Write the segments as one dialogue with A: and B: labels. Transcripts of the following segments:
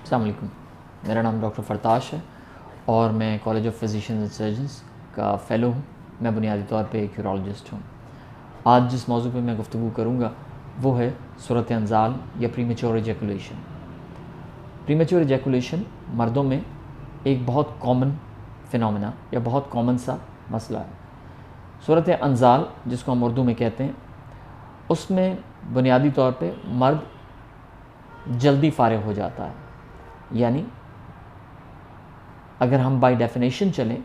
A: अस्सलाम वालेकुम। मेरा नाम डॉक्टर फरताश है और मैं college of physicians and surgeons का फ़ेलो हूँ। मैं बुनियादी तौर पे एक यूरोलॉजिस्ट हूँ। आज जिस मौजू पे मैं गुफ्तगू करूँगा वो है सूरत अंजाल या प्रीमेच्योर एजैकुलेशन। प्रीमेच्योर एजैकुलेशन मर्दों में एक बहुत कॉमन फिनोमेना या बहुत कॉमन सा मसला है। सूरत अंजाल जिसको हम उर्दू में कहते हैं, उसमें बुनियादी तौर पे मर्द जल्दी फ़ारिग हो जाता है। यानी अगर हम बाय डेफिनेशन चलें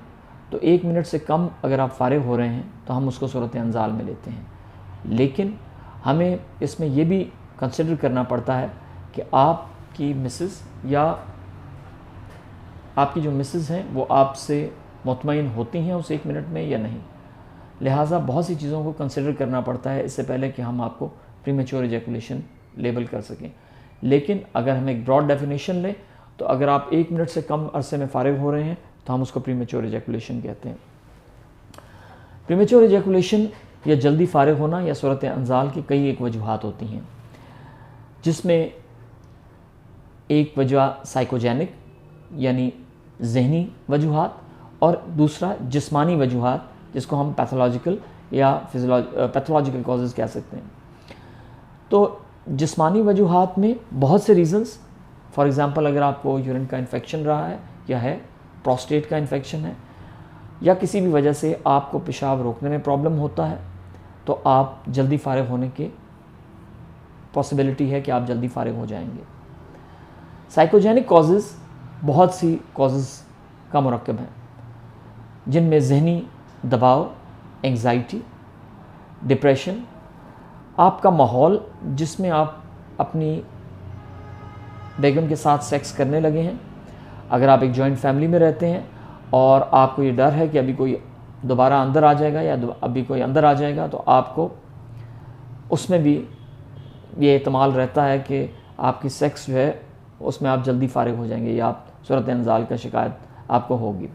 A: तो 1 मिनट से कम अगर आप फ़ारिग हो रहे हैं तो हम उसको सूरत अंजाल में लेते हैं। लेकिन हमें इसमें यह भी कंसिडर करना पड़ता है कि आपकी मिसेस या आपकी जो मिसेस हैं वो आपसे मुतमईन होती हैं उस 1 मिनट में या नहीं। लिहाजा बहुत सी चीज़ों को कंसिडर करना पड़ता है इससे पहले कि हम आपको प्रीमेच्योर एजैकुलेशन लेबल कर सकें। लेकिन अगर हम एक ब्रॉड डेफिनेशन लें तो अगर आप 1 मिनट से कम अरसे में फ़ारिग हो रहे हैं तो हम उसको प्रीमेच्योर एजैकुलेशन कहते हैं। प्रीमेच्योर एजैकुलेशन या जल्दी फ़ारिग होना या सूरत अंजाल की कई एक वजूहात होती हैं, जिसमें एक वजह साइकोजेनिक यानी जहनी वजूहात और दूसरा जिस्मानी वजूहात जिसको हम पैथोलॉजिकल या पैथोलॉजिकल कॉजेज़ कह सकते हैं। तो जिस्मानी वजूहात में बहुत से रीज़न्स, फॉर एग्ज़ाम्पल अगर आपको यूरिन का इन्फेक्शन रहा है या है, प्रोस्टेट का इन्फेक्शन है या किसी भी वजह से आपको पेशाब रोकने में प्रॉब्लम होता है तो आप जल्दी फ़ारिग होने की पॉसिबिलिटी है कि आप जल्दी फ़ारिग हो जाएंगे। साइकोजेनिक कॉजेज़ बहुत सी कॉजेज़ का मुरक्कब हैं, जिनमें जहनी दबाव, एंग्जाइटी, डिप्रेशन, आपका माहौल जिसमें आप अपनी बेगम के साथ सेक्स करने लगे हैं। अगर आप एक जॉइंट फैमिली में रहते हैं और आपको ये डर है कि अभी कोई दोबारा अंदर आ जाएगा या अभी कोई अंदर आ जाएगा, तो आपको उसमें भी ये एहतमाल रहता है कि आपकी सेक्स जो है उसमें आप जल्दी फ़ारिग हो जाएंगे या आप सूरत अंजाल का शिकायत आपको होगी।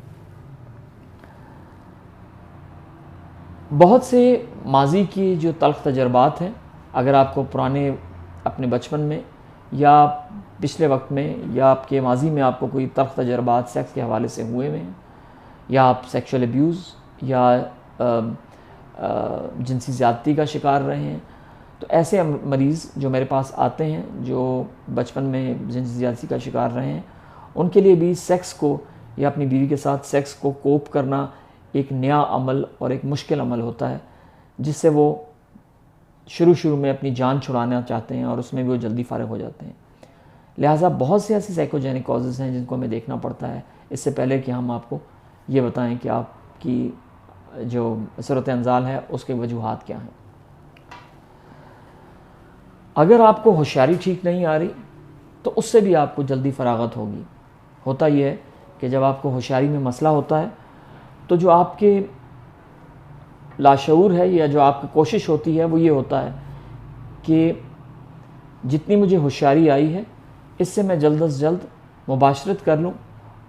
A: बहुत से माजी की जो तल्ख़ तजर्बात हैं, अगर आपको पुराने अपने बचपन में या पिछले वक्त में या आपके माजी में आपको कोई तल्ख़ तजर्बात सेक्स के हवाले से हुए हैं या आप सेक्शुअल अब्यूज़ या जिनसी ज़्यादती का शिकार रहे हैं, तो ऐसे मरीज़ जो मेरे पास आते हैं जो बचपन में जिनसी ज़्यादती का शिकार रहे हैं, उनके लिए भी सेक्स को या अपनी बीवी के साथ सेक्स को कोप करना एक नया अमल और एक मुश्किल अमल होता है, जिससे वो शुरू में अपनी जान छुड़ाना चाहते हैं और उसमें भी वो जल्दी फ़ारिग हो जाते हैं। लिहाजा बहुत से ऐसी साइकोजेनिक कॉजेज़ हैं जिनको हमें देखना पड़ता है इससे पहले कि हम आपको ये बताएं कि आपकी जो सूरत अंजाल है उसके वजूहात क्या हैं। अगर आपको होशियारी ठीक नहीं आ रही तो उससे भी आपको जल्दी फरागत होगी। होता यह है कि जब आपको होशियारी में मसला होता है तो जो आपके लाशऊर है या जो आपकी कोशिश होती है वो ये होता है कि जितनी मुझे होशियारी आई है इससे मैं जल्द अज जल्द मुबाशरत कर लूँ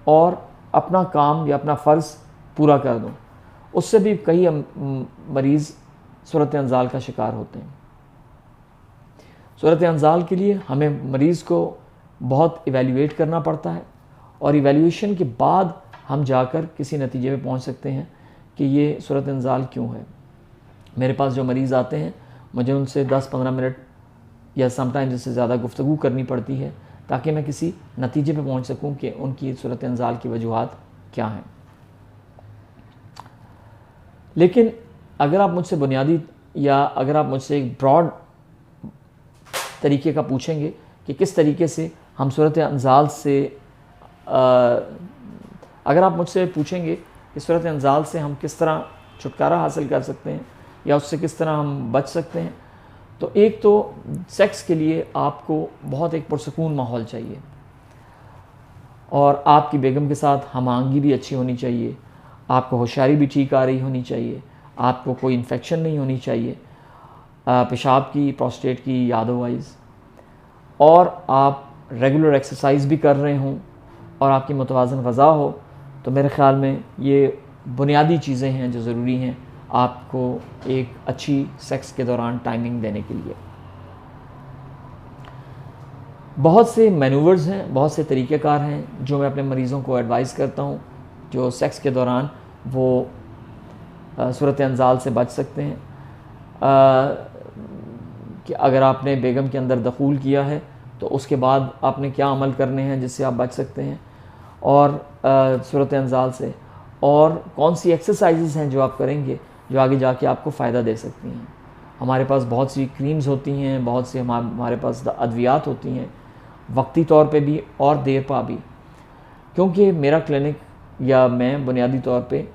A: और अपना काम या अपना फ़र्ज़ पूरा कर दूँ। उससे भी कई मरीज़ सूरत अंजाल का शिकार होते हैं। सूरत अंजाल के लिए हमें मरीज़ को बहुत इवैल्यूएट करना पड़ता है और इवैल्यूएशन के बाद हम जाकर किसी नतीजे पे पहुंच सकते हैं कि ये सूरत अंजाल क्यों है। मेरे पास जो मरीज़ आते हैं मुझे उनसे 10-15 मिनट या समटाइम्स इससे ज़्यादा गुफ्तगू करनी पड़ती है ताकि मैं किसी नतीजे पे पहुंच सकूं कि उनकी सूरत अंजाल की वजूहात क्या हैं। लेकिन अगर आप मुझसे बुनियादी या अगर आप मुझसे एक ब्रॉड तरीके का पूछेंगे कि किस तरीके से हम सूरत अंजाल से अगर आप मुझसे पूछेंगे कि सूरत अंजाल से हम किस तरह छुटकारा हासिल कर सकते हैं या उससे किस तरह हम बच सकते हैं, तो एक तो सेक्स के लिए आपको बहुत एक पुरसकून माहौल चाहिए और आपकी बेगम के साथ हमांगी भी अच्छी होनी चाहिए, आपको होशियारी भी ठीक आ रही होनी चाहिए, आपको कोई इन्फेक्शन नहीं होनी चाहिए पेशाब की, प्रोस्टेट की या अदरवाइज़, और आप रेगुलर एक्सरसाइज भी कर रहे हों और आपकी मुतवाज़न ग़ज़ा हो। तो मेरे ख़्याल में ये बुनियादी चीज़ें हैं जो ज़रूरी हैं आपको एक अच्छी सेक्स के दौरान टाइमिंग देने के लिए। बहुत से मैनूवर्स हैं, बहुत से तरीक़ेकार हैं जो मैं अपने मरीज़ों को एडवाइस करता हूँ, जो सेक्स के दौरान वो सूरत अंजाल से बच सकते हैं। कि अगर आपने बेगम के अंदर दखूल किया है तो उसके बाद आपने क्या अमल करने हैं जिससे आप बच सकते हैं और सूरत अंजाल से, और कौन सी एक्सरसाइजेज़ हैं जो आप करेंगे जो आगे जाके आपको फ़ायदा दे सकती हैं। हमारे पास बहुत सी क्रीम्स होती हैं, बहुत सी हमारे पास अद्वियात होती हैं, वक्ती तौर पे भी और देर पा भी। क्योंकि मेरा क्लिनिक या मैं बुनियादी तौर पे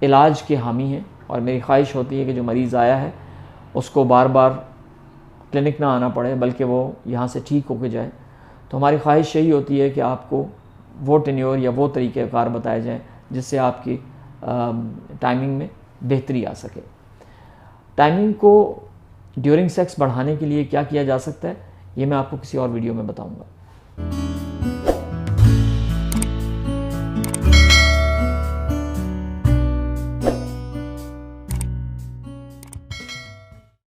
A: इलाज के हामी हैं और मेरी ख्वाहिश होती है कि जो मरीज़ आया है उसको बार बार क्लिनिक ना आना पड़े, बल्कि वो यहाँ से ठीक होके जाए। तो हमारी ख्वाहिश यही होती है कि आपको वो टेन्योर या वो तरीक़ेकार बताए जाएँ जिससे आपकी टाइमिंग में बेहतरी आ सके। टाइमिंग को ड्यूरिंग सेक्स बढ़ाने के लिए क्या किया जा सकता है, ये मैं आपको किसी और वीडियो में बताऊंगा।